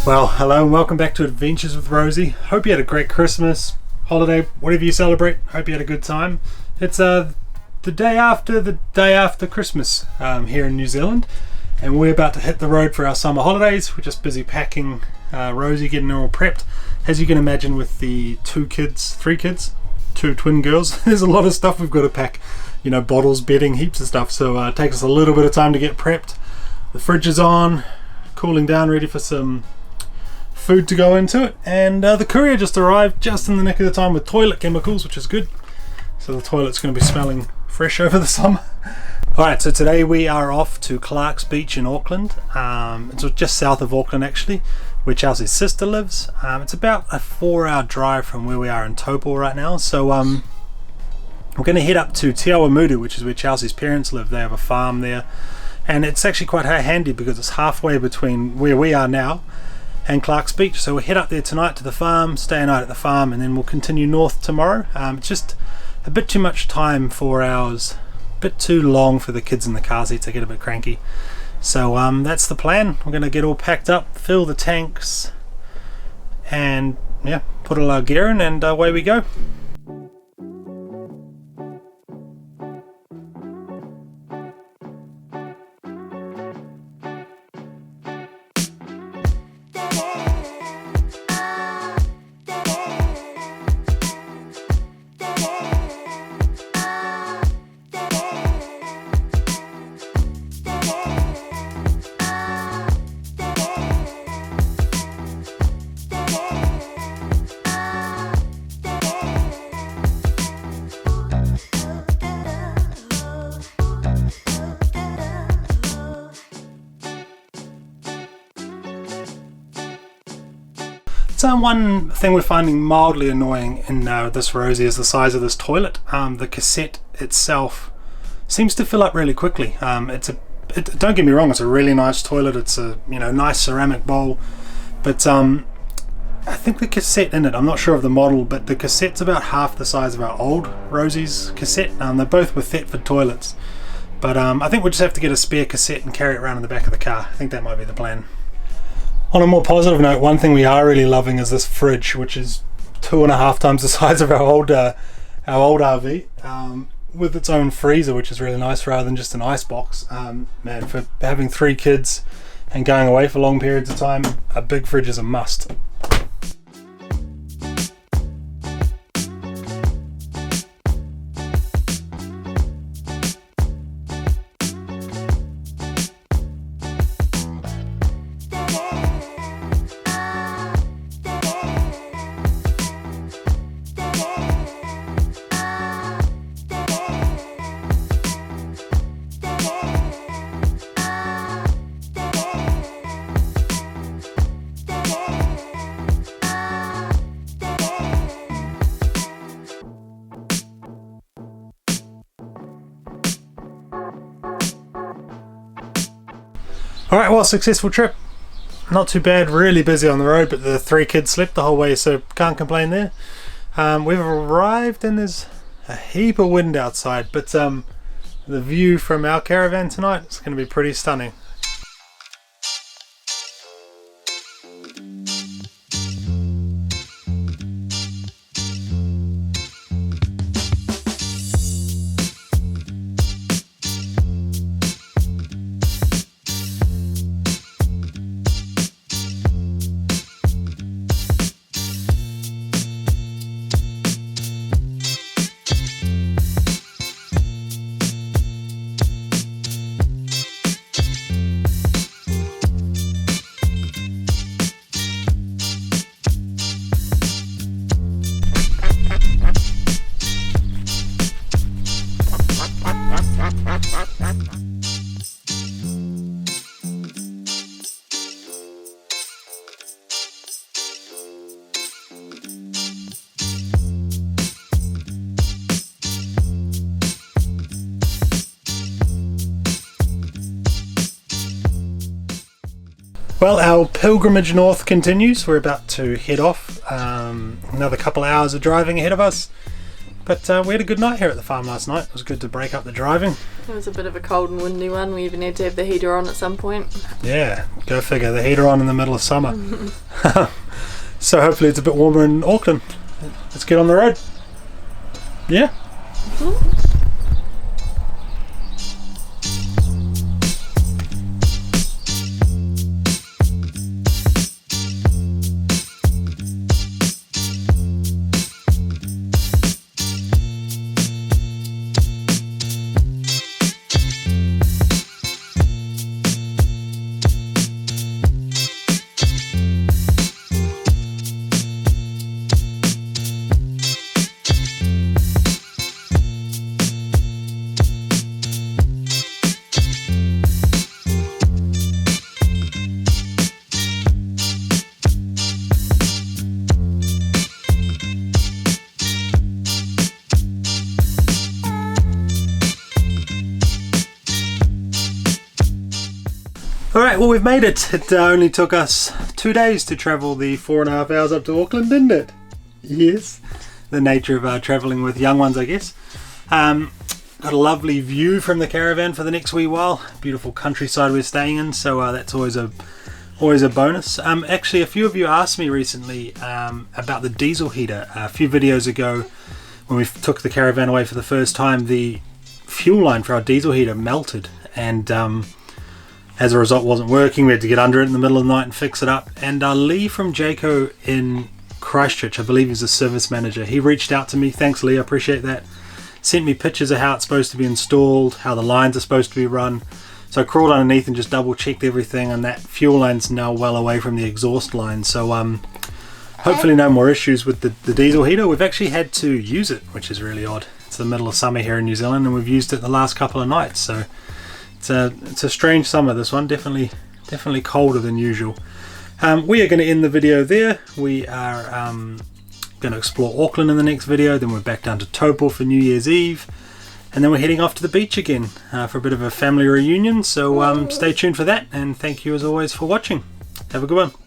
Well, hello and welcome back to Adventures with Rosy. Hope you had a great Christmas, holiday, whatever you celebrate. Hope you had a good time. It's the day after Christmas here in New Zealand, and we're about to hit the road for our summer holidays. We're just busy packing Rosy, getting her all prepped. As you can imagine, with the three kids, two twin girls, there's a lot of stuff we've got to pack. You know, bottles, bedding, heaps of stuff. So it takes us a little bit of time to get prepped. The fridge is on, cooling down, ready for some food to go into it, and the courier just arrived just in the nick of the time with toilet chemicals, which is good. So the toilet's going to be smelling fresh over the summer. Alright, so today we are off to Clark's Beach in Auckland. It's just south of Auckland actually, where Chelsea's sister lives. It's about a 4-hour drive from where we are in Taupo right now. So we're going to head up to Te Awamutu, which is where Chelsea's parents live. They have a farm there, and it's actually quite handy because it's halfway between where we are now and Clark's Beach. So we'll head up there tonight to the farm, stay a night at the farm, and then we'll continue north tomorrow. It's just a bit too much time, 4 hours, a bit too long for the kids in the car seats. They get a bit cranky. So that's the plan. We're going to get all packed up, fill the tanks, and yeah, put all our gear in, and away we go. One thing we're finding mildly annoying in this Rosy is the size of this toilet. The cassette itself seems to fill up really quickly. Don't get me wrong, it's a really nice toilet. It's a nice ceramic bowl, but I think the cassette in it, I'm not sure of the model, but the cassette's about half the size of our old Rosy's cassette. They're both with Thetford toilets, but I think we'll just have to get a spare cassette and carry it around in the back of the car. I think that might be the plan. On a more positive note, one thing we are really loving is this fridge, which is 2.5 times the size of our old RV, with its own freezer, which is really nice rather than just an ice box. Man, for having 3 kids and going away for long periods of time, a big fridge is a must. Alright, well, successful trip. Not too bad, really busy on the road, but the 3 kids slept the whole way, so can't complain there. We've arrived and there's a heap of wind outside, but the view from our caravan tonight is going to be pretty stunning. Well, our pilgrimage north continues. We're about to head off. Another couple hours of driving ahead of us. But we had a good night here at the farm last night. It was good to break up the driving. It was a bit of a cold and windy one. We even had to have the heater on at some point. Yeah, go figure. The heater on in the middle of summer. So hopefully it's a bit warmer in Auckland. Let's get on the road. Yeah. Alright, well we've made it. It only took us 2 days to travel the 4.5 hours up to Auckland, didn't it? Yes. The nature of travelling with young ones, I guess. Got a lovely view from the caravan for the next wee while. Beautiful countryside we're staying in, so that's always a bonus. Actually, a few of you asked me recently about the diesel heater. A few videos ago, when we took the caravan away for the first time, the fuel line for our diesel heater melted, and as a result wasn't working. We had to get under it in the middle of the night and fix it up. And Lee from Jayco in Christchurch, I believe he's a service manager, he reached out to me. Thanks Lee, I appreciate that. Sent me pictures of how it's supposed to be installed, how the lines are supposed to be run. So I crawled underneath and just double checked everything, and that fuel line's now well away from the exhaust line. So hopefully no more issues with the diesel heater. We've actually had to use it, which is really odd. It's the middle of summer here in New Zealand and we've used it the last couple of nights. So it's a strange summer, this one. Definitely colder than usual. We are going to end the video there. We are going to explore Auckland in the next video. Then we're back down to Taupo for New Year's Eve. And then we're heading off to the beach again for a bit of a family reunion. So stay tuned for that. And thank you as always for watching. Have a good one.